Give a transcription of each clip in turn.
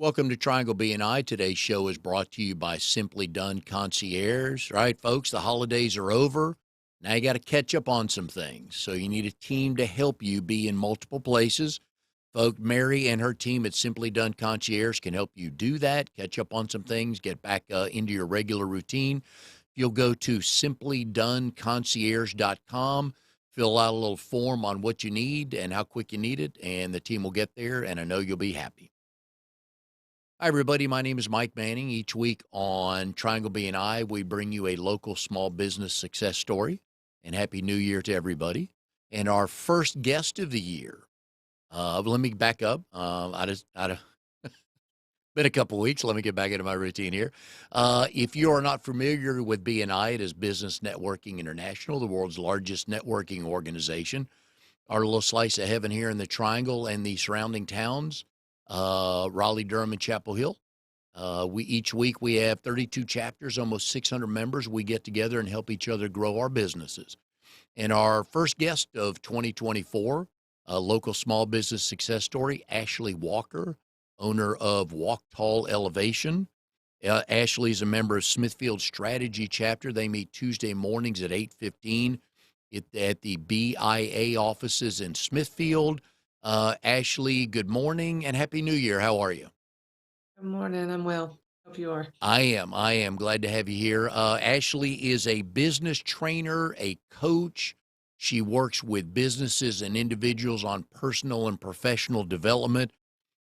Welcome to Triangle BNI. Today's show is brought to you by Simply Done Concierge. All right, folks, the holidays are over. Now you got to catch up on some things. So you need a team to help you be in multiple places. Folks, Mary and her team at Simply Done Concierge can help you do that, catch up on some things, get back into your regular routine. You'll go to simplydoneconcierge.com, fill out a little form on what you need and how quick you need it, and the team will get there, and I know you'll be happy. Hi, everybody. My name is Mike Manning. Each week on Triangle BNI, we bring you a local small business success story. And Happy New Year to everybody. And our first guest of the year, let me back up. I been a couple weeks. Let me get back into my routine here. If you are not familiar with BNI, it is Business Networking International, the world's largest networking organization. Our little slice of heaven here in the Triangle and the surrounding towns, Raleigh, Durham, and Chapel Hill. Each week we have 32 chapters, almost 600 members. We get together and help each other grow our businesses. And our first guest of 2024, a local small business success story, Asley Walker, owner of Walktall Elevation. Asley is a member of Smithfield Strategy Chapter. They meet Tuesday mornings at 8:15 at the BIA offices in Smithfield. Asley, good morning and Happy New Year. How are you? Good morning. I'm well. Hope you are. I am glad to have you here. Asley is a business trainer, a coach. She works with businesses and individuals on personal and professional development.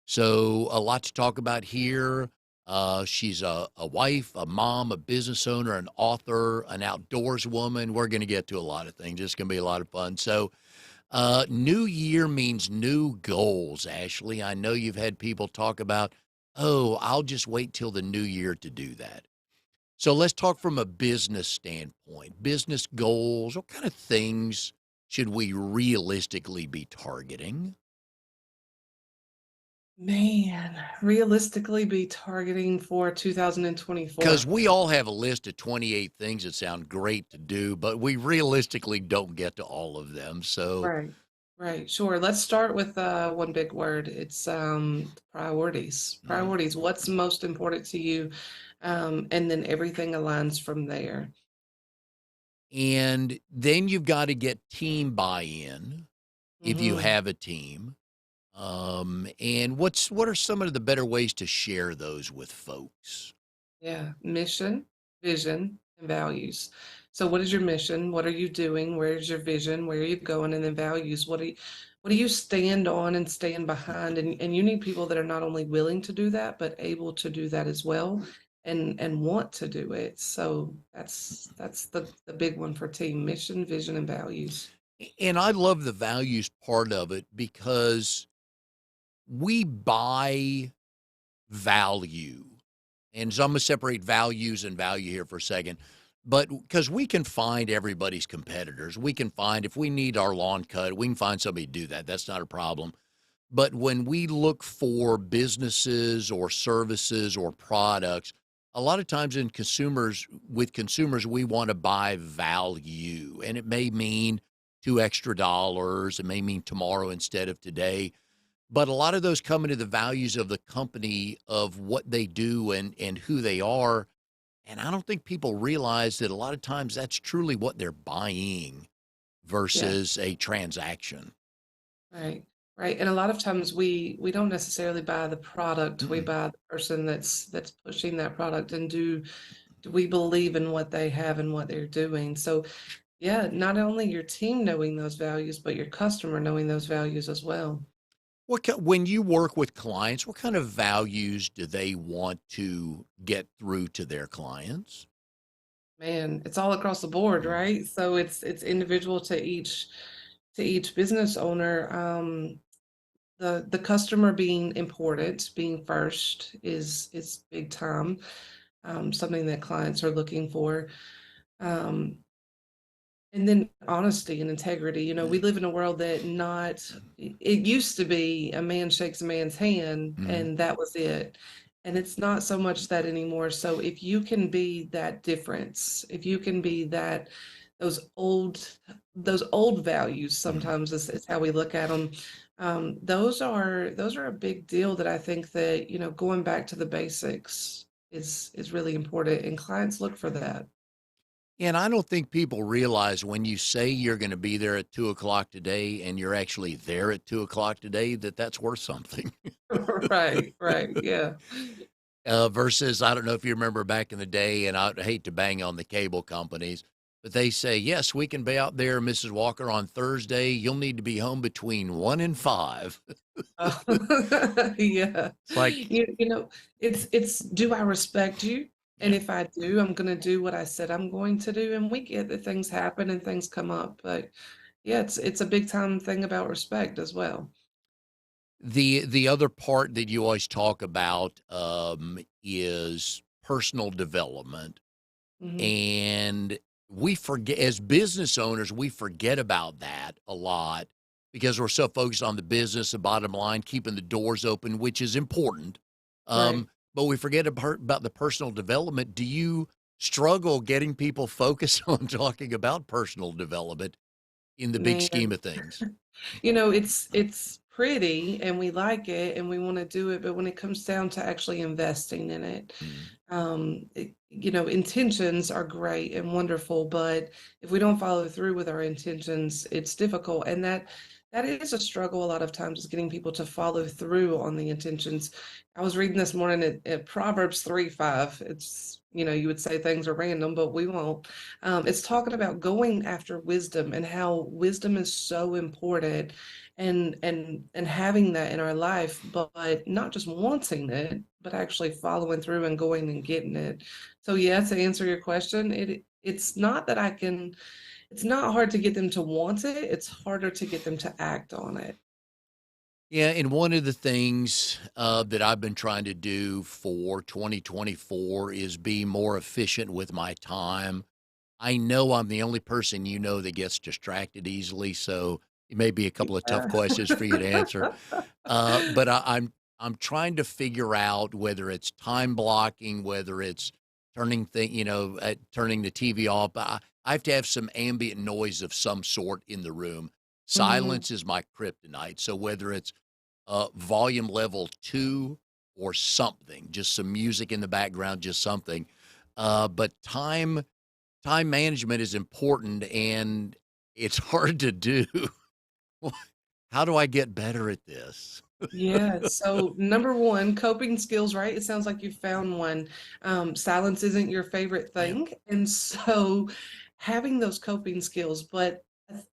So a lot to talk about here. She's a wife, a mom, a business owner, an author, an outdoors woman. We're going to get to a lot of things. It's going to be a lot of fun. So new year means new goals, Asley. I know you've had people talk about, oh, I'll just wait till the new year to do that. So let's talk from a business standpoint. Business goals, what kind of things should we realistically be targeting? Man, realistically be targeting for Because 2024. we all have a list of 28 things that sound great to do, but we realistically don't get to all of them. So, Right. Right. Sure. Let's start with one big word. It's priorities. mhm. Priorities. What's most important to you? And then everything aligns from there. And then you've got to get team buy-in if you Hmm. have a team. And what are some of the better ways to share those with folks? Yeah. Mission, vision, and values. So what is your mission? What are you doing? Where's your vision? Where are you going? And then values. What do you stand on and stand behind? And you need people that are not only willing to do that, but able to do that as well and want to do it. So that's the big one for team: mission, vision, and values. And I love the values part of it because we buy value. And so I'm going to separate values and value here for a second. But because we can find everybody's competitors, we can find if we need our lawn cut, we can find somebody to do that. That's not a problem. But when we look for businesses or services or products, a lot of times with consumers, we want to buy value. And it may mean two extra dollars. It may mean tomorrow instead of today. But a lot of those come into the values of the company of what they do and who they are. And I don't think people realize that a lot of times that's truly what they're buying Yeah. versus a transaction. Right. Right. And a lot of times we don't necessarily buy the product. We Mm-mm. buy the person that's pushing that product, and do we believe in what they have and what they're doing? So yeah, not only your team knowing those values, but your customer knowing those values as well. When you work with clients, what kind of values do they want to get through to their clients? Man, it's all across the board, Mm. right? So it's individual to each business owner. The customer being important, being first is big time. Something that clients are looking for. Um, And then honesty and integrity. We live in a world that not it used to be a man shakes a man's hand Mhm. and that was it. And it's not so much that anymore. So if you can be that difference, if you can be that those old those old values Mhm. sometimes is how we look at them. Those are a big deal that I think that, going back to the basics is really important, and clients look for that. And I don't think people realize when you say you're going to be there at 2 o'clock today and you're actually there at 2 o'clock today, that that's worth something. Right, right, yeah. Versus, I don't know if you remember back in the day, and I hate to bang on the cable companies, but they say, yes, we can be out there, Mrs. Walker, on Thursday. You'll need to be home between 1 and 5. Yeah. It's like, It's do I respect you? And yeah. if I do, I'm gonna do what I said I'm going to do, and we get that things happen and things come up, but yeah, it's a big time thing about respect as well. The other part that you always talk about is personal development. Mhm. And we forget, as business owners, we forget about that a lot because we're so focused on the business, the bottom line, keeping the doors open, which is important. Right. But we forget about the personal development. Do you struggle getting people focused on talking about personal development in the big scheme Man. of things? It's pretty and we like it and we want to do it, but when it comes down to actually investing in it, Mm, intentions are great and wonderful, but if we don't follow through with our intentions, it's difficult. And that is a struggle a lot of times, is getting people to follow through on the intentions. I was reading this morning at Proverbs 3:5. It's, you would say things are random, but we won't. It's talking about going after wisdom and how wisdom is so important, and having that in our life, but not just wanting it, but actually following through and going and getting it. So yeah, to answer your question, it's not that it's not hard to get them to want it, it's harder to get them to act on it. Yeah, and one of the things that I've been trying to do for 2024 is be more efficient with my time. I know I'm the only person that gets distracted easily, so it may be a couple of tough Yeah. questions for you to answer. But I'm trying to figure out whether it's time blocking, whether it's turning the TV off. I have to have some ambient noise of some sort in the room. Mhm. Silence is my kryptonite. So whether it's volume level 2 or something, just some music in the background, just something. But time management is important, and it's hard to do. How do I get better at this? Yeah, so number one, coping skills, right? It sounds like you found one. Silence isn't your favorite Yeah. thing. And so having those coping skills, but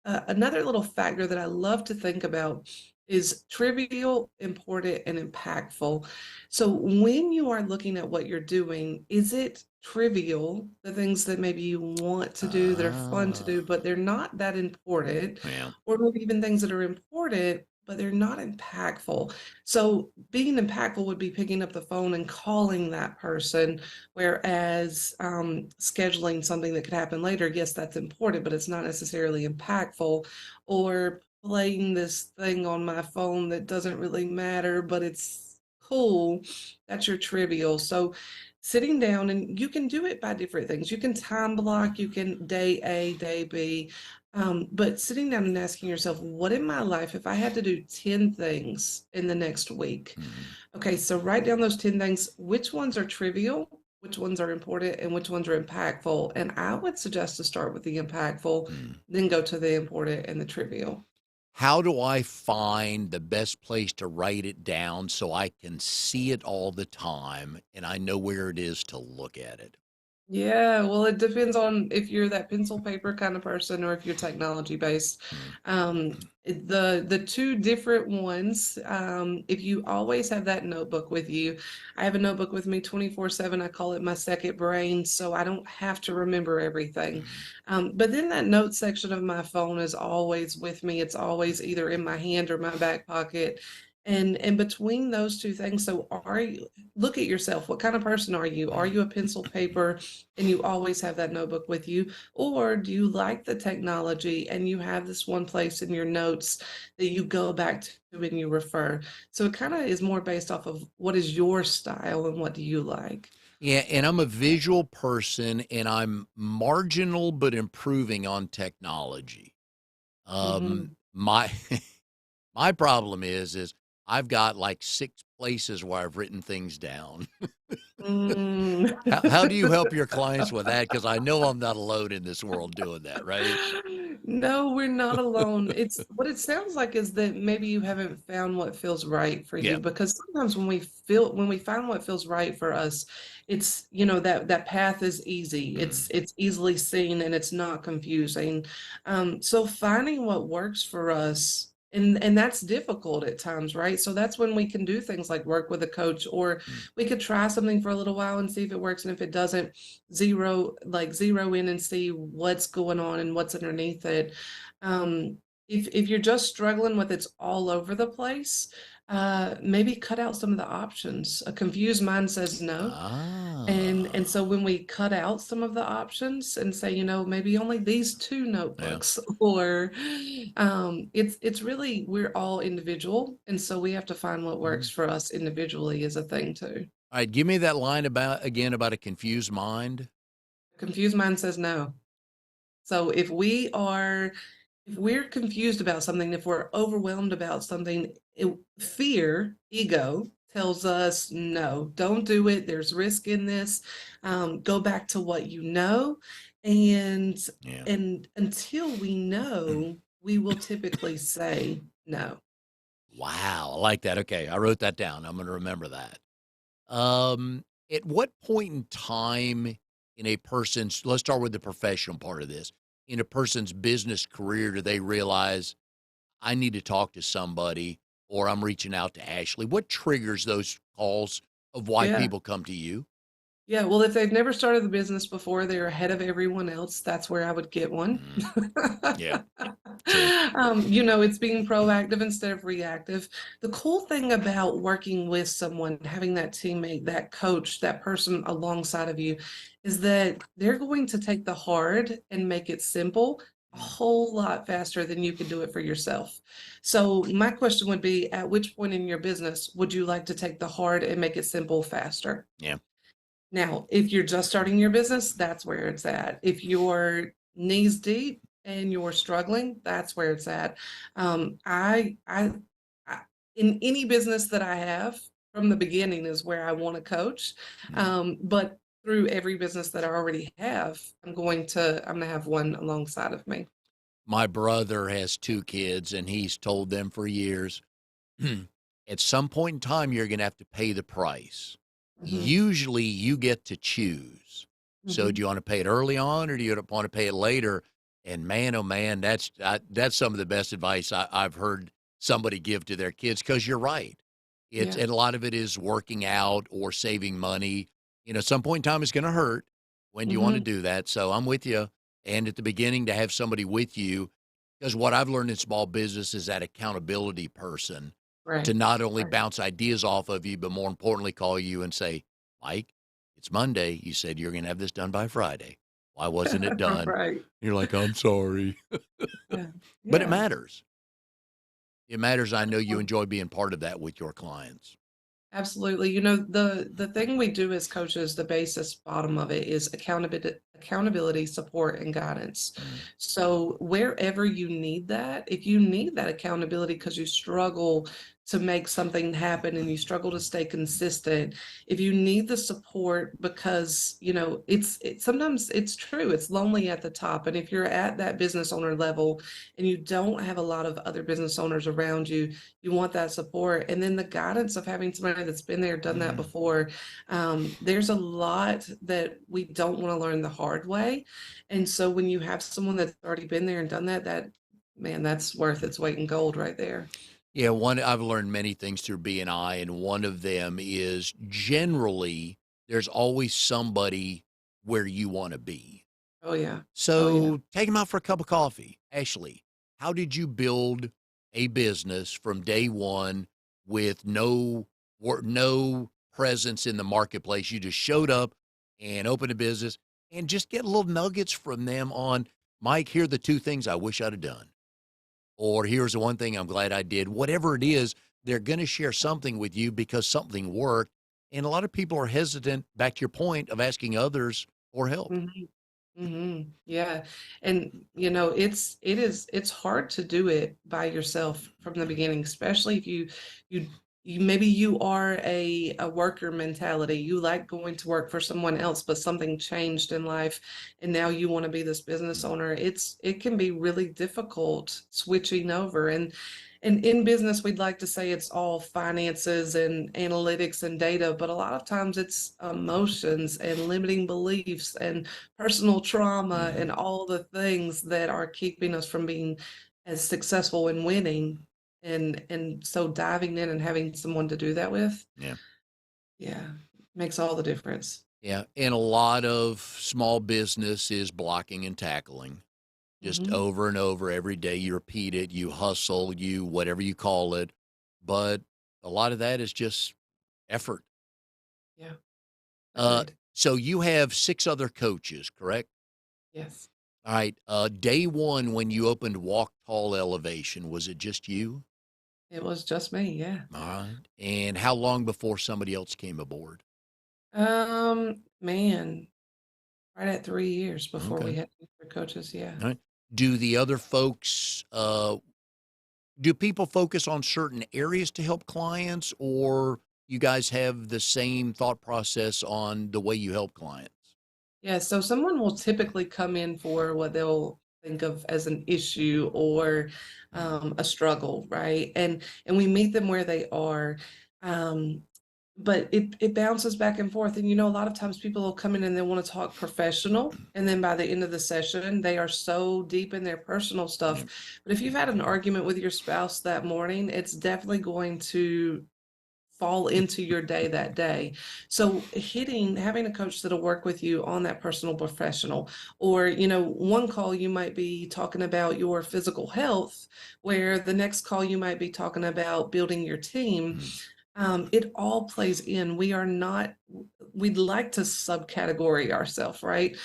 another little factor that I love to think about is trivial, important, and impactful. So when you are looking at what you're doing, is it trivial, the things that maybe you want to do that are fun to do, Ah, but they're not that important, yeah. or maybe even things that are important, but they're not impactful. So being impactful would be picking up the phone and calling that person, whereas scheduling something that could happen later, yes, that's important, but it's not necessarily impactful. Or playing this thing on my phone that doesn't really matter, but it's cool. That's your trivial. So sitting down, and you can do it by different things. You can time block, you can day A, day B, but sitting down and asking yourself, what in my life, if I had to do 10 things in the next week? Mhm, Okay, so write down those 10 things. Which ones are trivial? Which ones are important? And which ones are impactful? And I would suggest to start with the impactful, mm. then go to the important and the trivial. How do I find the best place to write it down so I can see it all the time and I know where it is to look at it? Yeah, well, it depends on if you're that pencil paper kind of person or if you're technology based. Mm, The two different ones, if you always have that notebook with you, I have a notebook with me 24/7. I call it my second brain, so I don't have to remember everything. mm, But then that note section of my phone is always with me. It's always either in my hand or my back pocket. And between those two things, so are you, look at yourself. What kind of person are you? Are mm. you a pencil paper and you always have that notebook with you? Or do you like the technology and you have this one place in your notes that you go back to and you refer? So it kind of is more based off of what is your style and what do you like? Yeah, and I'm a visual person and I'm marginal but improving on technology. Hmm. My My problem is I've got like 6 places where I've written things down. Mm. How do you help your clients with that? Because I know I'm not alone in this world doing that, right? No, we're not alone. It's what it sounds like is that maybe you haven't found what feels right for Yeah. you, because sometimes when we find what feels right for us, it's, that path is easy. Mm. It's easily seen and it's not confusing. So finding what works for us, and that's difficult at times, right? So that's when we can do things like work with a coach, or Mm. we could try something for a little while and see if it works. And if it doesn't, zero in and see what's going on and what's underneath it. Um, if you're just struggling with it's all over the place, maybe cut out some of the options. A confused mind says no. And so Ah. when we cut out some of the options and say, maybe only these two Yeah. notebooks, or it's really, we're all individual, and so we have to find what Mhm. works for us individually is a thing too. Alright, give me that line about again about a confused mind. Confused mind says no. So if we're confused about something, if we're overwhelmed about something, fear, ego tells us, no, don't do it. There's risk in this. Go back to what you know. And Yeah. and until we know, we will typically say no. Wow, I like that. Okay, I wrote that down. I'm gonna remember that. At what point in time in a person's let's start with the professional part of this. In a person's business career, do they realize I need to talk to somebody or I'm reaching out to Ashley? What triggers those calls of why Yeah. people come to you? Yeah, well, if they've never started the business before, they're ahead of everyone else. That's where I would get one. Mm, yeah, true. It's being proactive instead of reactive. The cool thing about working with someone, having that teammate, that coach, that person alongside of you, is that they're going to take the hard and make it simple a Mm, whole lot faster than you can do it for yourself. So my question would be, at which point in your business would you like to take the hard and make it simple faster? yeah. Now, if you're just starting your business, that's where it's at. If you're knees deep and you're struggling, that's where it's at. I in any business that I have from the beginning is where I want to coach. Mm. But through every business that I already have, I'm gonna have one alongside of me. My brother has 2 kids and he's told them for years, at some point in time, you're going to have to pay the price. Hmm. Usually you get to choose. So do Hmm. you want to pay it early on or do you want to pay it later? And man, oh man, that's some of the best advice I've heard somebody give to their kids because you're right. It's Yeah. and a lot of it is working out or saving money. At some point in time, it's going to hurt when you want to Hmm. do that. So I'm with you. And at the beginning, to have somebody with you, because what I've learned in small business is that accountability person to Right. not only Right. bounce ideas off of you, but more importantly, call you and say, Mike, it's Monday. You said you're going to have this done by Friday. Why wasn't it done? Right. You're like, I'm sorry. Yeah. But it Yeah. matters. It matters. I know you enjoy being part of that with your clients. Absolutely. The thing we do as coaches, the basis bottom of it is accountability, support, and guidance. Mm, So wherever you need that, if you need that accountability because you struggle to make something happen and you struggle to stay consistent, if you need the support because, sometimes it's true, it's lonely at the top. And if you're at that business owner level and you don't have a lot of other business owners around you, you want that support. And then the guidance of having somebody that's been there, done that mm. before. There's a lot that we don't want to learn the hard way. And so when you have someone that's already been there and done that, man, that's worth its weight in gold right there. Yeah, one I've learned many things through BNI, and one of them is generally there's always somebody where you want to be. Oh yeah. Oh yeah. So take them out for a cup of coffee. Ashley, how did you build a business from day one with no presence in the marketplace? You just showed up and opened a business and just get little nuggets from them on, Mike, here are the 2 things I wish I'd have done. Or here's the one thing I'm glad I did. Whatever it is, they're going to share something with you because something worked. And a lot of people are hesitant, back to your point, of asking others for help. Mhm. Yeah. And it's hard to do it by yourself from the beginning, especially if you maybe you are a worker mentality. You like going to work for someone else, but something changed in life and now you want to be this business Mm, owner. It can be really difficult switching over. And in business, we'd like to say it's all finances and analytics and data, but a lot of times it's emotions and limiting beliefs and personal trauma mhm. and all the things that are keeping us from being as successful and winning. And so diving in and having someone to do that with, Yeah. yeah, makes all the difference. Yeah. And a lot of small business is blocking and tackling. Just Hmm. over and over every day. You repeat it, you hustle, you whatever you call it. But a lot of that is just effort. Yeah, Uh, agreed. so you have 6 other coaches, correct? Yes, All right. Day 1 when you opened Walktall Elevation, was it just you? it was just me. Yeah. All right. And how long before somebody else came aboard? Man, right at 3 years before we Okay. had coaches. Yeah. All right. Do the other folks, do people focus on certain areas to help clients, or you guys have the same thought process on the way you help clients? Yeah, so someone will typically come in for what they'll think of as an issue or Mm, a struggle, right? And we meet them where they are. Um, but it bounces back and forth. And a lot of times people will come in and they want to talk professional. And then by the end of the session, they are so deep in their personal stuff. yeah. But if you've had an argument with your spouse that morning, it's definitely going to fall into your day that day. So having a coach that'll work with you on that personal professional, or, one call you might be talking about your physical health, where the next call you might be talking about building your team. Mm. It all plays in. We are not, we'd like to subcategory ourselves, right?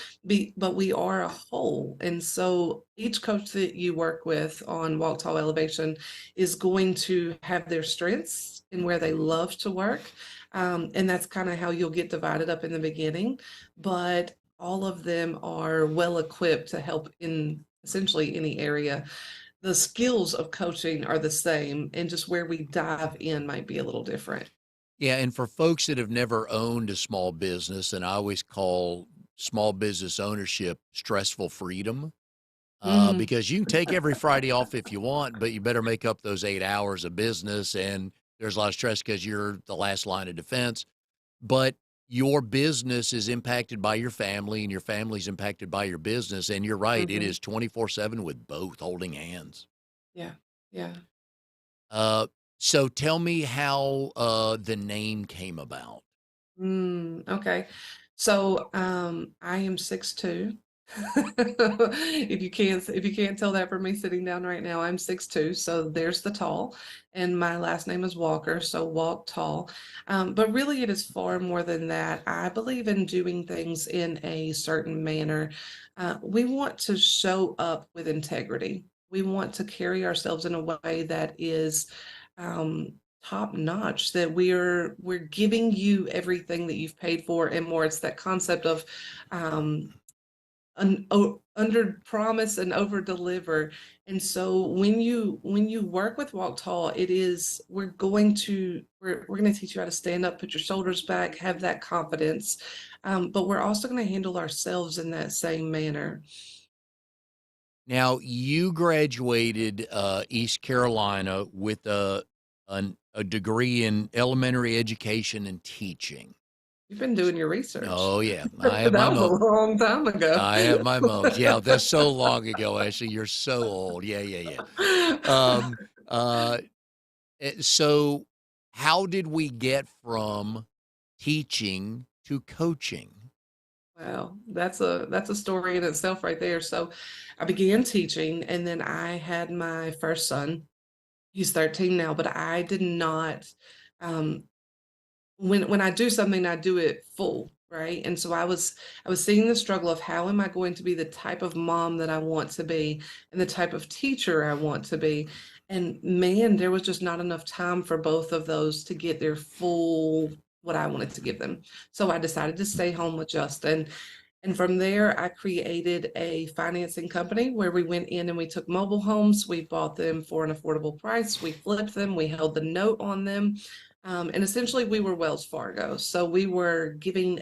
But we are a whole. And so each coach that you work with on Walk Tall Elevation is going to have their strengths and where they love to work. And that's kind of how you'll get divided up in the beginning. But all of them are well equipped to help in essentially any area. The skills of coaching are the same, and just where we dive in might be a little different. Yeah, and for folks that have never owned a small business, and I always call small business ownership stressful freedom, Hmm. because you can take every Friday off if you want, but you better make up those 8 hours of business, and there's a lot of stress because you're the last line of defense. But your business is impacted by your family, and your family's impacted by your business. And you're right, it Hmm. is 24/7 with both holding hands. Yeah, yeah. Uh, so tell me how the name came about. Okay. So I am 6'2". If you can't tell that from me sitting down right now, I'm 6'2". So there's the tall. And my last name is Walker, so walk tall. But really it is far more than that. I believe in doing things in a certain manner. We want to show up with integrity. We want to carry ourselves in a way that is um top notch, that we're giving you everything that you've paid for and more. It's that concept of under promise and over deliver. And so when you work with Walk Tall, it is we're going to teach you how to stand up, put your shoulders back, have that confidence, but we're also going to handle ourselves in that same manner. Now, you graduated East Carolina with a degree in elementary education and teaching. You've been doing your research. Oh yeah, I have That my was a mo. long time ago. I have my moments. Yeah, that's so long ago. Ashley, you're so old. Yeah, yeah, yeah. Um, uh, so, how did we get from teaching to coaching? Wow, that's a story in itself right there. So I began teaching and then I had my first son. He's 13 now, but I did not um when I do something, I do it full, right? And so I was seeing the struggle of how am I going to be the type of mom that I want to be and the type of teacher I want to be. And man, there was just not enough time for both of those to get their full what I wanted to give them. So I decided to stay home with Justin. And from there, I created a financing company where we went in and we took mobile homes. We bought them for an affordable price. We flipped them. We held the note on them. And essentially, we were Wells Fargo. So we were giving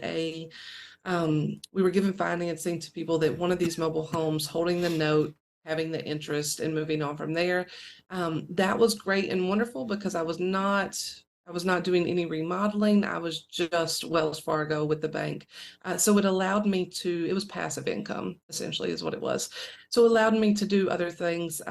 financing to people that wanted these mobile homes, holding the note, having the interest, and moving on from there. That was great and wonderful because I was not doing any remodeling. I was just Wells Fargo with the bank. So it allowed me to, it was passive income, essentially, is what it was. So it allowed me to do other things.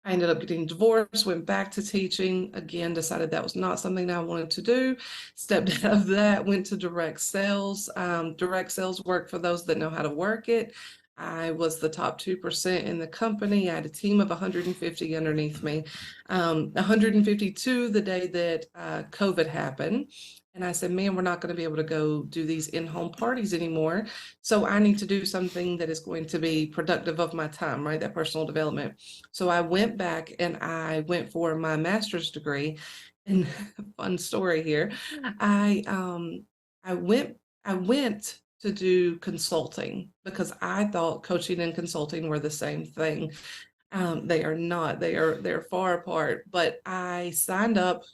I ended up getting divorced, went back to teaching, again, decided that was not something that I wanted to do, stepped out of that, went to direct sales. Direct sales work for those that know how to work it. I was the top 2% in the company. I had a team of 150 underneath me, 152 the day that COVID happened. And I said, man, we're not going to be able to go do these in-home parties anymore. So I need to do something that is going to be productive of my time, right? That personal development. So I went back and I went for my master's degree. And fun story here, I I went I went to do consulting because I thought coaching and consulting were the same thing. They are not. They're far apart. But I signed up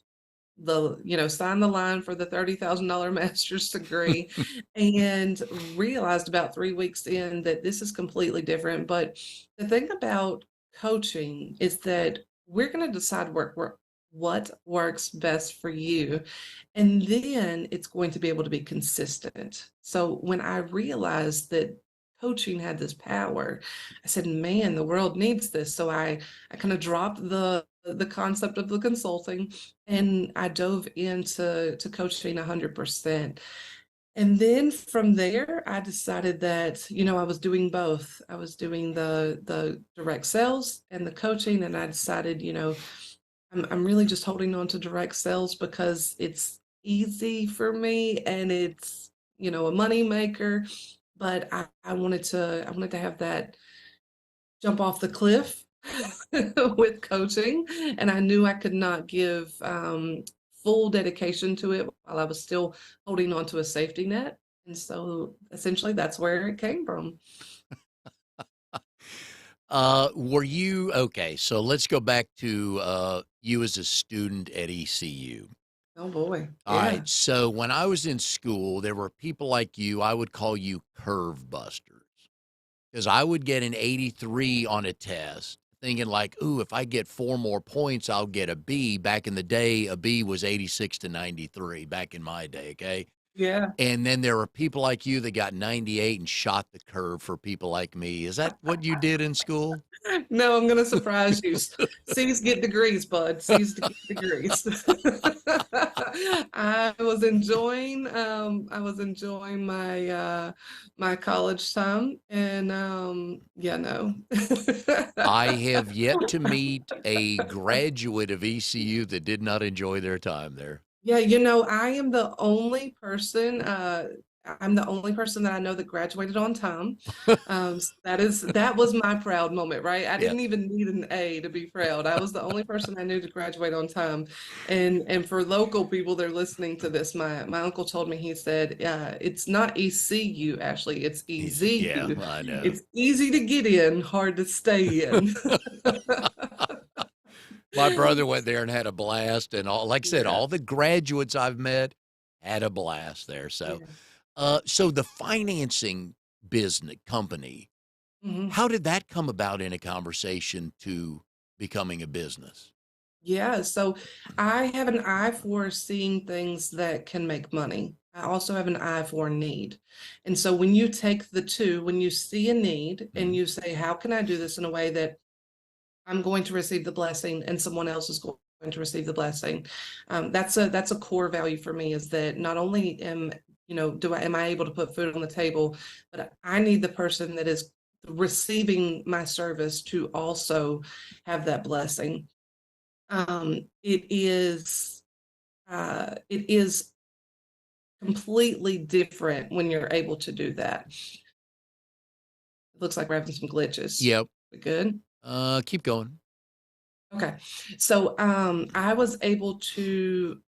signed the line for the $30,000 master's degree and realized about 3 weeks in that this is completely different. But the thing about coaching is that we're going to decide what works best for you. And then it's going to be able to be consistent. So when I realized that coaching had this power, I said, man, the world needs this. So I kind of dropped the concept of the consulting and I dove into coaching 100%. And then from there, I decided that, I was doing both. I was doing the direct sales and the coaching, and I decided, I'm really just holding on to direct sales because it's easy for me and it's, a money maker. But I wanted to have that jump off the cliff with coaching, and I knew I could not give full dedication to it while I was still holding on to a safety net. And so essentially that's where it came from. Were you okay? So let's go back to you as a student at ECU. Oh boy. All Yeah. right. So when I was in school, there were people like you. I would call you curve busters because I would get an 83 on a test, thinking like, "Ooh, if I get 4 more points, I'll get a B." Back in the day, a B was 86 to 93. Back in my day, okay. Yeah. And then there were people like you that got 98 and shot the curve for people like me. Is that what you did in school? No, I'm gonna surprise you. C's get degrees, bud. C's to get degrees. I was enjoying my college time, and yeah, no. I have yet to meet a graduate of ECU that did not enjoy their time there. Yeah, I am the only person, I'm the only person that I know that graduated on time. That was my proud moment, right? I Yeah. didn't even need an A to be proud. I was the only person I knew to graduate on time. And for local people that are listening to this, my uncle told me, he said, it's not ECU, Ashley, it's Yeah, EZU. I know. It's easy to get in, hard to stay in. My brother went there and had a blast, and all, like I said, Yeah, all the graduates I've met had a blast there. So, yeah. so the financing business company, Mhm. how did that come about in a conversation to becoming a business? Yeah, so I have an eye for seeing things that can make money. I also have an eye for need. And so when you take the two, when you see a need and Mhm. you say, how can I do this in a way that I'm going to receive the blessing and someone else is going to receive the blessing? That's a core value for me, is that not only am I able to put food on the table, but I need the person that is receiving my service to also have that blessing. It is completely different when you're able to do that. It looks like we're having some glitches. Yep. We good? Keep going. Okay. So I was able to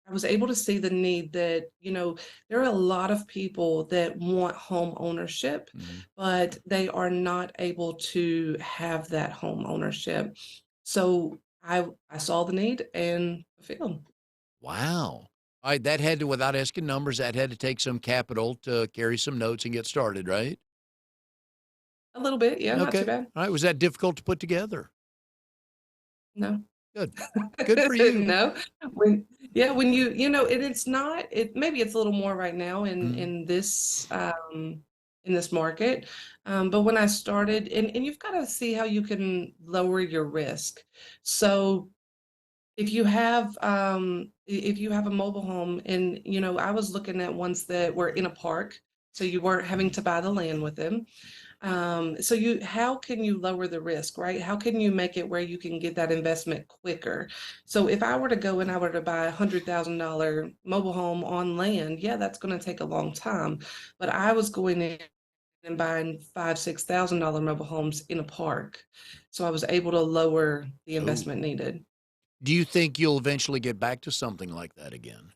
see the need that, there are a lot of people that want home ownership, Mhm. but they are not able to have that home ownership. So I saw the need and fulfilled. Wow. Alright, that had to without asking numbers, that had to take some capital to carry some notes and get started, right? A little bit, yeah, not too Okay. bad. Alright, was that difficult to put together? No. Good. Good for you. No. When yeah, when it's not maybe it's a little more right now Mhm. in this market. But when I started and you've got to see how you can lower your risk. So if you have a mobile home and I was looking at ones that were in a park, so you weren't having to buy the land with them. How can you lower the risk, right? How can you make it where you can get that investment quicker? So if I were to go and I were to buy $100,000 mobile home on land, yeah, that's going to take a long time. But I was going in and buying $5,000, $6,000 mobile homes in a park. So I was able to lower the Oh. investment needed. Do you think you'll eventually get back to something like that again?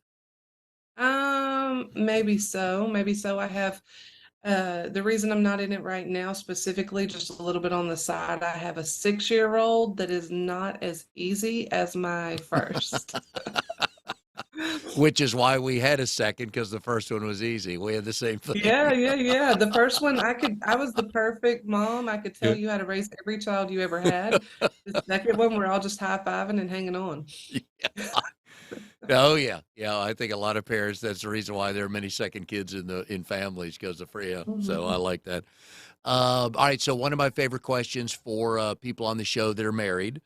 Maybe so. Maybe so. I have the reason I'm not in it right now, specifically, just a little bit on the side, I have a 6-year-old that is not as easy as my first. Which is why we had a second because the first one was easy. We had the same thing. Yeah, yeah, yeah. The first one, I was the perfect mom. I could tell Yeah. you how to raise every child you ever had. The second one, we're all just high-fiving and hanging on. Yeah. Oh, yeah. Yeah, I think a lot of parents, that's the reason why there are many second kids in families because of yeah, so I Mhm, like that. Alright, so one of my favorite questions for, people on the show that are married,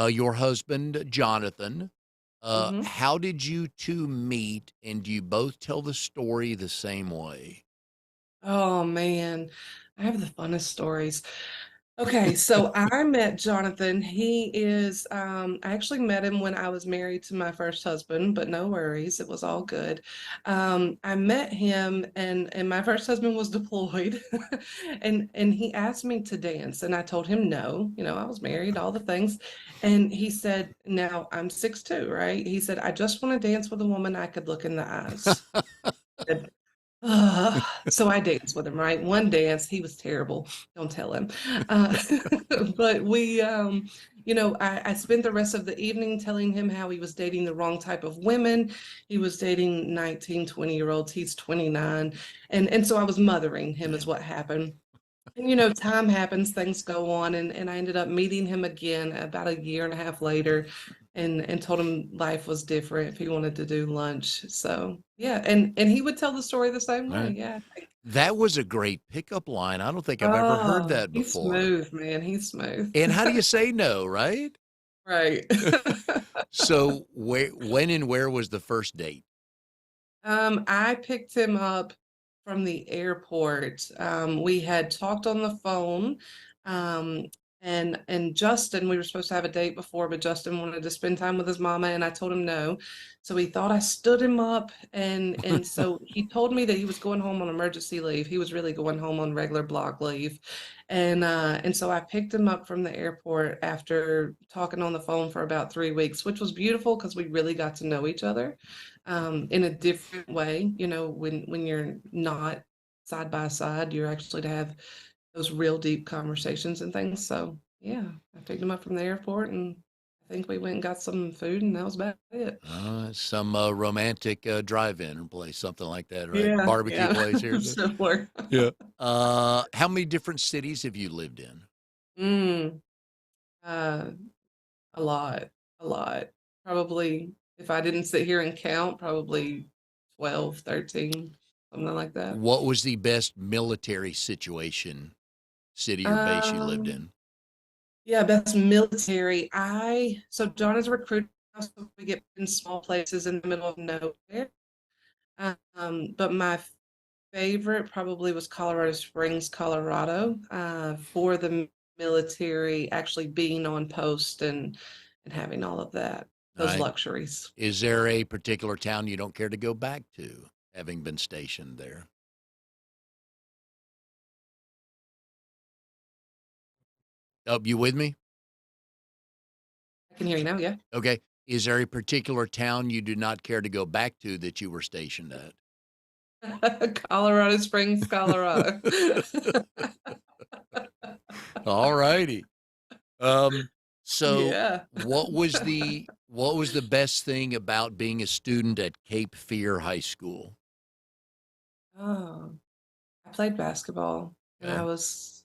your husband, Jonathan, mhm. how did you 2 meet, and do you both tell the story the same way? Oh man, I have the funnest stories. Okay, so I met Jonathan. I actually met him when I was married to my first husband, but no worries, it was all good. I met him and my first husband was deployed and he asked me to dance and I told him no, I was married, all the things. And he said, now I'm 6'2", right? He said, I just want to dance with a woman I could look in the eyes. So I danced with him, right? One dance, he was terrible. Don't tell him. Uh, but I spent the rest of the evening telling him how he was dating the wrong type of women. He was dating 19, 20-year-olds. He's 29. And so I was mothering him Yeah. is what happened. And time happens, things go on, and I ended up meeting him again about a year and a half later and told him life was different if he wanted to do lunch. So yeah, and he would tell the story the same way. Right. Yeah. That was a great pickup line. I don't think I've ever heard Oh, that he's before. smooth, man. He's smooth. And how do you say no, right? Right. So, when and where was the first date? I picked him up from the airport. We had talked on the phone, um, and Justin, we were supposed to have a date before, but Justin wanted to spend time with his mama, and I told him no. So he thought I stood him up, and so he told me that he was going home on emergency leave. He was really going home on regular block leave, and so I picked him up from the airport after talking on the phone for about 3 weeks, which was beautiful because we really got to know each other in a different way. When you're not side by side, you're actually to have those real deep conversations and things. So yeah, I picked him up from the airport and I think we went and got some food and that was about it. Some romantic drive-in place, something like that, right? Yeah, Barbecue yeah, place here. similar. Yeah. How many different cities have you lived in? Mm, uh, a lot, a lot. Probably, if I didn't sit here and count, probably 12, 13, something like that. What was the best military situation, city or base you lived Um, in? Yeah, best military. So John is a recruiter, so we get in small places in the middle of nowhere. But my favorite probably was Colorado Springs, Colorado, for the military actually being on post and having all of that, All those right. luxuries. Is there a particular town you don't care to go back to, having been stationed there? Oh, you with me? Can hear you now, yeah. Okay. Is there a particular town you do not care to go back to that you were stationed at? Colorado Springs, Colorado. All righty. Um, so Yeah. what was the best thing about being a student at Cape Fear High School? Oh, I played basketball and I Okay. was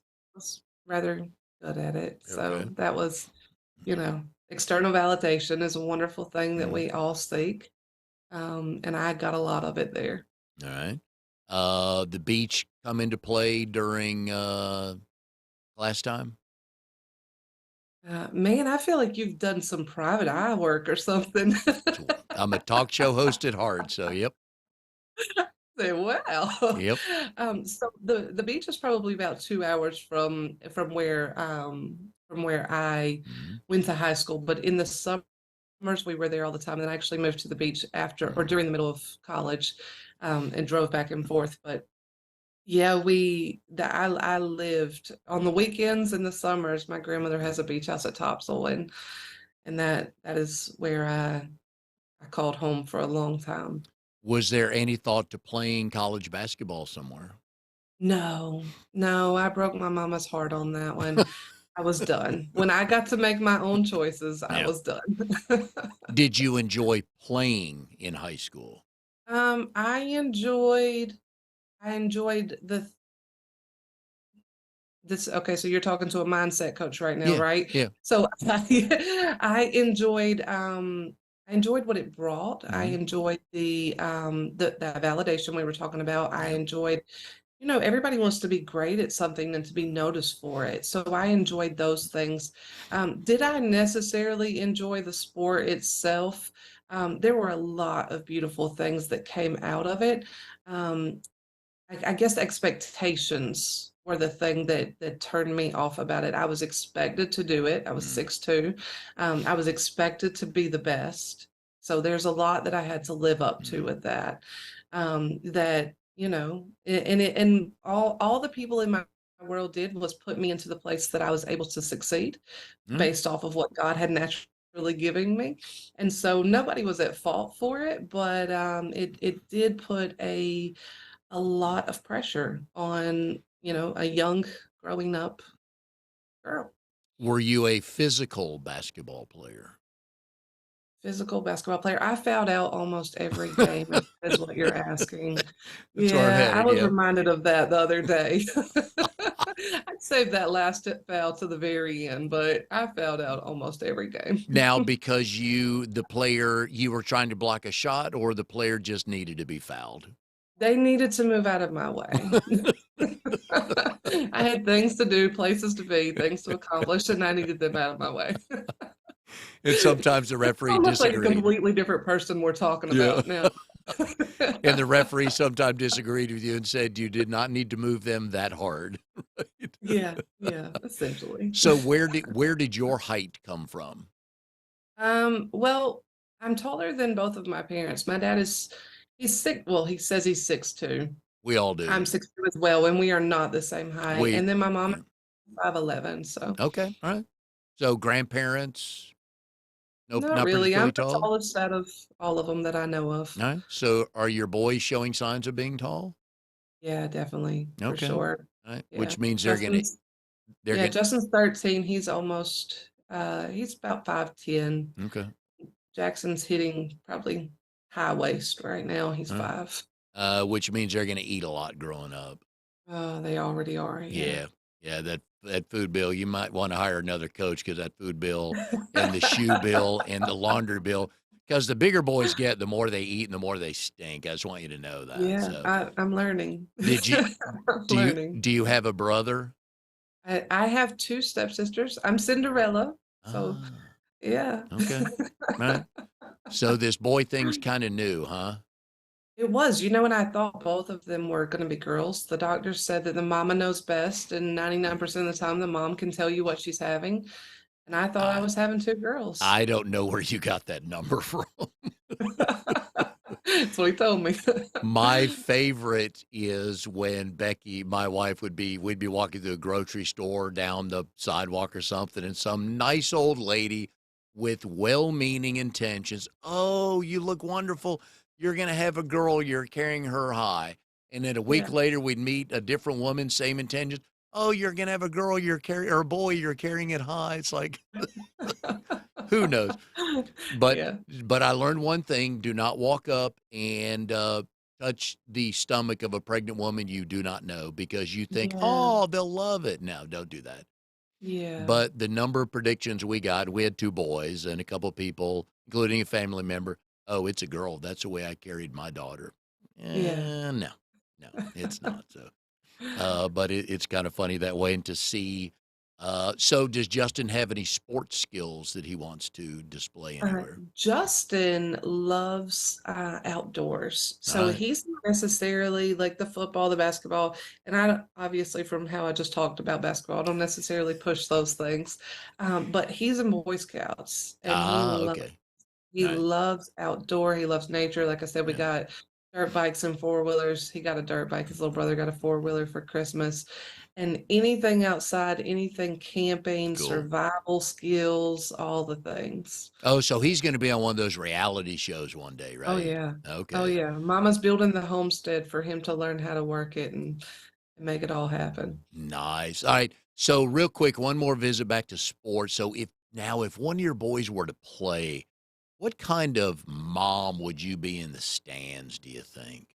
rather good at it. Okay. So that was, external validation is a wonderful thing that Mhm. we all seek. And I got a lot of it there. All right. The beach come into play during class time? Man, I feel like you've done some private eye work or something. I'm a talk show host at heart, so yep. Say, wow. Yep. So the beach is probably about 2 hours from where I Mhm. went to high school. But in the summers we were there all the time. And then I actually moved to the beach after or Mhm. during the middle of college, and drove back and forth. But yeah, I lived on the weekends in the summers. My grandmother has a beach house at Topsail, and that is where I called home for a long time. Was there any thought to playing college basketball somewhere? No, no, I broke my mama's heart on that one. I was done. When I got to make my own choices, I Yeah. was done. Did you enjoy playing in high school? Um, I enjoyed I enjoyed this. Okay, so you're talking to a mindset coach right now, Yeah. right? Yeah. So I enjoyed what it brought. I Mhm. enjoyed the validation we were talking about. I Yeah. enjoyed, everybody wants to be great at something and to be noticed for it. So I enjoyed those things. Did I necessarily enjoy the sport itself? There were a lot of beautiful things that came out of it. Um, I guess expectations were the thing that turned me off about it. I was expected to do it. I was Mhm. 6'2". I was expected to be the best. So there's a lot that I had to live up to Mhm. with that. That and all the people in my world did was put me into the place that I was able to succeed Mm. based off of what God had naturally giving me. And so nobody was at fault for it, but it did put a lot of pressure on, a young growing up girl. Were you a physical basketball player? Physical basketball player. I fouled out almost every game, if that's what you're asking. That's where I'm Yeah, I headed, was yeah. reminded of that the other day. I'd saved that last foul to the very end, but I fouled out almost every game. Now, because you were trying to block a shot or the player just needed to be fouled? They needed to move out of my way. I had things to do, places to be, things to accomplish, and I needed them out of my way. And sometimes the referee Almost like a disagreed. completely different person we're talking Yeah. about now. And the referee sometimes disagreed with you and said you did not need to move them that hard. Right? Yeah, yeah, essentially. So where did your height come from? Well, I'm taller than both of my parents. My dad he's six, well, he says he's 6'2". We all do. I'm 6'2" as well, and we are not the same height. We And then my mom yeah. is 5'11", so Okay, all right. So grandparents, nope, not not really. I'm particularly the tall? tallest out of all of them that I know of. All right. So are your boys showing signs of being tall? Yeah, definitely, for Okay. sure. All right. Yeah. Which means they're Yeah, gonna Justin's 13. He's about 5'10". okay. Jackson's hitting probably high waist right now. He's All right. 5. Which means they're gonna eat a lot growing up. They already are, yeah. Yeah. Yeah, that food bill, you might wanna hire another coach because that food bill and the shoe bill and the laundry bill, because the bigger boys get, the more they eat and the more they stink. I just want you to know that. Yeah, So, I'm learning. did you I'm do you learning. do you have a brother? I have 2 stepsisters. I'm Cinderella, so Ah, yeah. okay. Right. So this boy thing's kinda new, huh? It was, and I thought both of them were gonna be girls. The doctor said that the mama knows best, and 99% of the time, the mom can tell you what she's having, and I thought I I was having 2 girls. I don't know where you got that number from. That's what he told me. My favorite is when Becky, my wife, we'd be walking through a grocery store down the sidewalk or something, and some nice old lady with well-meaning intentions. Oh, you look wonderful. You're going to have a girl. You're carrying her high. And then a week Yeah. later, we'd meet a different woman, same intentions. Oh, you're going to have a girl. You're carrying, or a boy. You're carrying it high. It's like, who knows? But Yeah. but I learned one thing: do not walk up and touch the stomach of a pregnant woman you do not know, because you think, Yeah. oh, they'll love it. No, don't do that. Yeah. But the number of predictions we had two boys and a couple of people, including a family member. Oh, it's a girl. That's the way I carried my daughter. Yeah. No, no, it's not. So, but it's kind of funny that way, and to see. So, does Justin have any sports skills that he wants to display anywhere? Justin loves outdoors. All So right. he's not necessarily like the football, the basketball. And obviously, from how I just talked about basketball, I don't necessarily push those things. But he's in Boy Scouts and Ah, okay. he All right. loves outdoor. He loves nature. Like I said, we Yeah. got dirt bikes and four wheelers. He got a dirt bike. His little brother got a four wheeler for Christmas. And anything outside, anything camping, Cool. survival skills, all the things. Oh, so he's going to be on one of those reality shows one day, Oh right? yeah. Oh Okay. yeah. Mama's building the homestead for him to learn how to work it and make it all happen. Nice. All right. So real quick, one more visit back to sports. So if one of your boys were to play, what kind of mom would you be in the stands, do you think?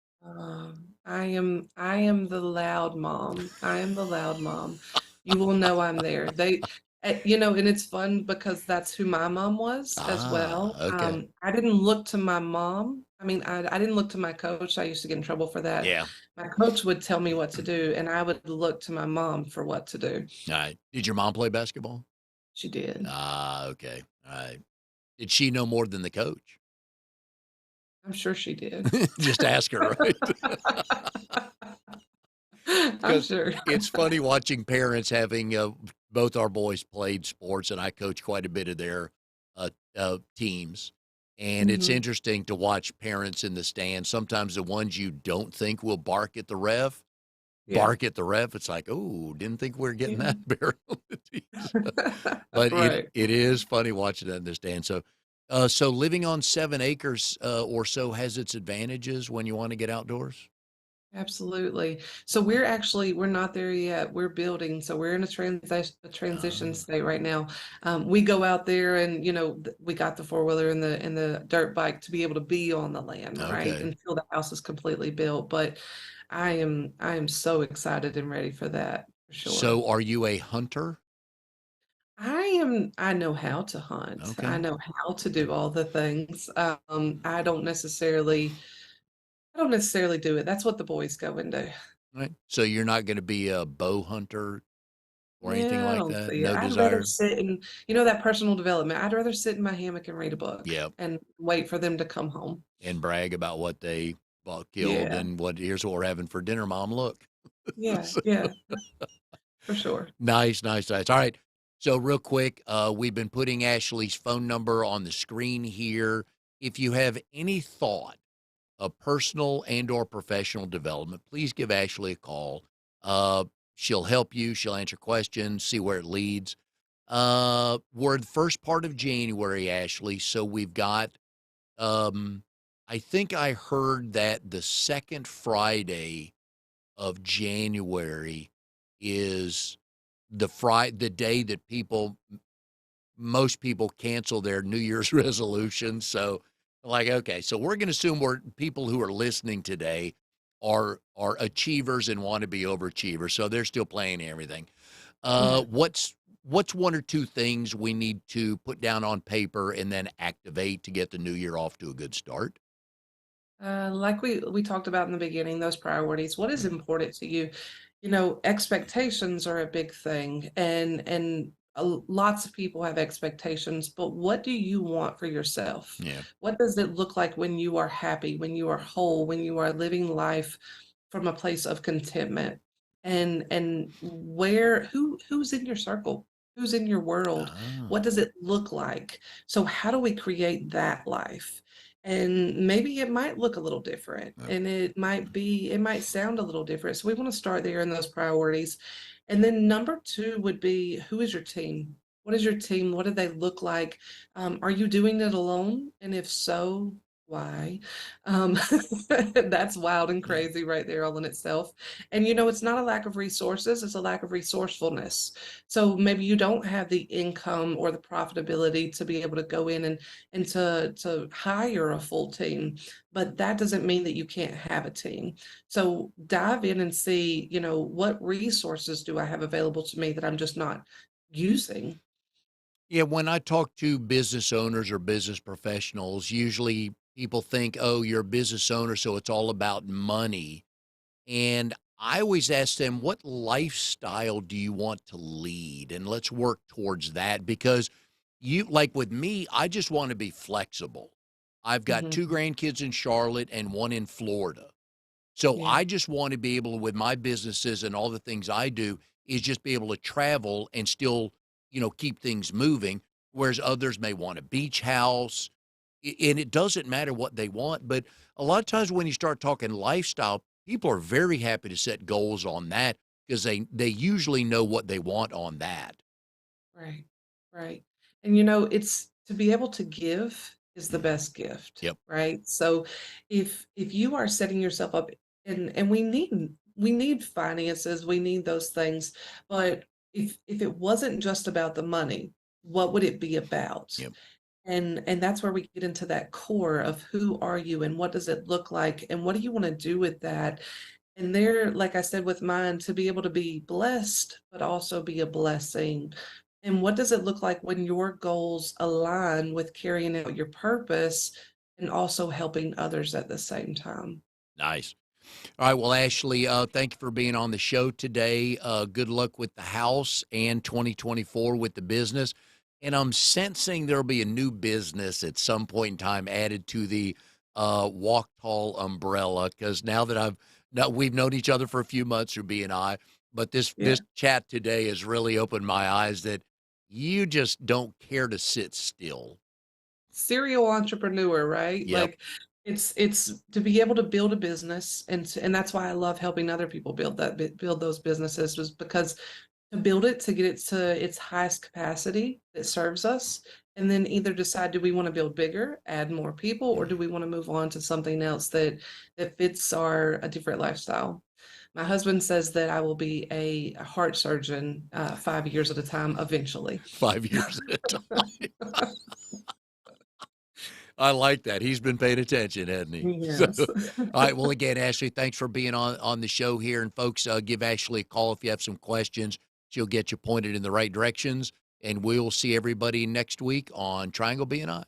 I am the loud mom. I am the loud mom. You will know I'm there. And it's fun because that's who my mom was as Ah, well. okay. I didn't look to my mom. I mean, I didn't look to my coach. I used to get in trouble for that. Yeah. My coach would tell me what to do, and I would look to my mom for what to do. All right. Did your mom play basketball? She did. Ah, okay. All right. Did she know more than the coach? I'm sure she did. Just ask her, right? I'm Because sure. it's funny watching parents having both our boys played sports, and I coach quite a bit of their teams. And it's Mhm. interesting to watch parents in the stands. Sometimes the ones you don't think will Yeah. bark at the ref. It's like, oh, didn't think we were getting Yeah. that penalty. But Right. it is funny watching that in the stand. So, so living on 7 acres or so has its advantages when you want to get outdoors. Absolutely. So we're not there yet. We're building. So we're in a transition Ah, state right now. We go out there and we got the four wheeler and the dirt bike to be able to be on the land, right? okay. Until the house is completely built. But I am so excited and ready for that for sure. So, are you a hunter? I know how to hunt. I Okay. know how to do all the things. I don't necessarily do it. That's what the boys go and do. Right. So you're not going to be a bow hunter or anything Yeah, I like don't that? see it. No I'd rather desire? sit in, that personal development. I'd rather sit in my hammock and read a book Yeah. and wait for them to come home. And brag about what they bought, killed, Yeah, and here's what we're having for dinner, mom. Look. yeah, So, yeah, for sure. nice, nice, nice. All right. So real quick, we've been putting Ashley's phone number on the screen here. If you have any thought of personal and or professional development, please give Ashley a call. Uh, she'll help you. She'll answer questions, see where it leads. We're the first part of January, Ashley. So we've got, um, I think I heard that the second Friday of January is the day that most people cancel their New Year's resolutions. So, like, okay, so we're going to assume we're people who are listening today are achievers and want to be overachievers. So they're still playing everything. Yeah. What's one or two things we need to put down on paper and then activate to get the new year off to a good start? Like we talked about in the beginning, those priorities. What is Mm, important to you? Expectations are a big thing, and lots of people have expectations. But what do you want for yourself? yeah. What does it look like when you are happy, when you are whole, when you are living life from a place of contentment? And who's in your circle? Who's in your world? Ah, What does it look like? So how do we create that life? And maybe it might look a little different and okay. it might sound a little different. So we want to start there in those priorities. And then number two would be, who is your team? What is your team? What do they look like? Are you doing it alone? And if so, why? Um, that's wild and Yeah. crazy right there all in itself. And you know, it's not a lack of resources, it's a lack of resourcefulness. So maybe you don't have the income or the profitability to be able to go in and to hire a full team, but that doesn't mean that you can't have a team. So dive in and see, you know, what resources do I have available to me that I'm just not using? Yeah, when I talk to business owners or business professionals, usually people think, oh, you're a business owner, so it's all about money. And I always ask them, what lifestyle do you want to lead? And let's work towards that because like with me, I just want to be flexible. I've got Mhm. two grandkids in Charlotte and one in Florida. So Yeah, I just want to be able to, with my businesses and all the things I do, is just be able to travel and still, keep things moving. Whereas others may want a beach house, and it doesn't matter what they want. But a lot of times when you start talking lifestyle, people are very happy to set goals on that because they usually know what they want on that. right, right. And you know, it's to be able to give is the Mhm. best gift, Yep. right? So if you are setting yourself up, and we need finances, we need those things, but if it wasn't just about the money, what would it be about? Yep. And that's where we get into that core of who are you and what does it look like and what do you want to do with that? And there, like I said with mine, to be able to be blessed, but also be a blessing. And what does it look like when your goals align with carrying out your purpose and also helping others at the same time? Nice. All right. Well, Ashley, thank you for being on the show today. Good luck with the house and 2024 with the business. And I'm sensing there'll be a new business at some point in time added to the Walktall umbrella because now we've known each other for a few months through BNI, but Yeah. this chat today has really opened my eyes that you just don't care to sit still. Serial entrepreneur, right? Yep. Like it's to be able to build a business and that's why I love helping other people build those businesses was because to build it to get it to its highest capacity that serves us and then either decide do we want to build bigger, add more people, or do we want to move on to something else that fits our a different lifestyle. My husband says that I will be a heart surgeon 5 years at a time eventually. 5 years at a time. I like that. He's been paying attention, hasn't he? So, Yes. all right. Well, again, Ashley, thanks for being on the show here. And folks, give Ashley a call if you have some questions. She'll get you pointed in the right directions. And we'll see everybody next week on Triangle BNI.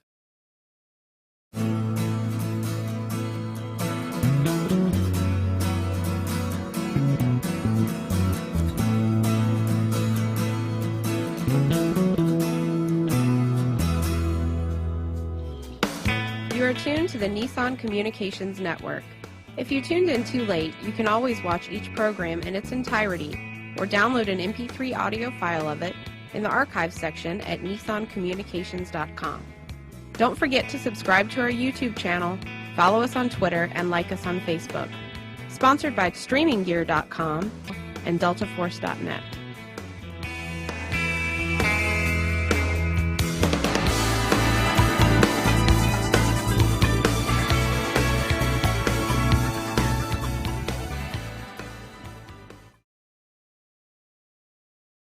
You are tuned to the Nissan Communications Network. If you tuned in too late, you can always watch each program in its entirety or download an MP3 audio file of it in the archives section at nissancommunications.com. Don't forget to subscribe to our YouTube channel, follow us on Twitter, and like us on Facebook. Sponsored by StreamingGear.com and DeltaForce.net.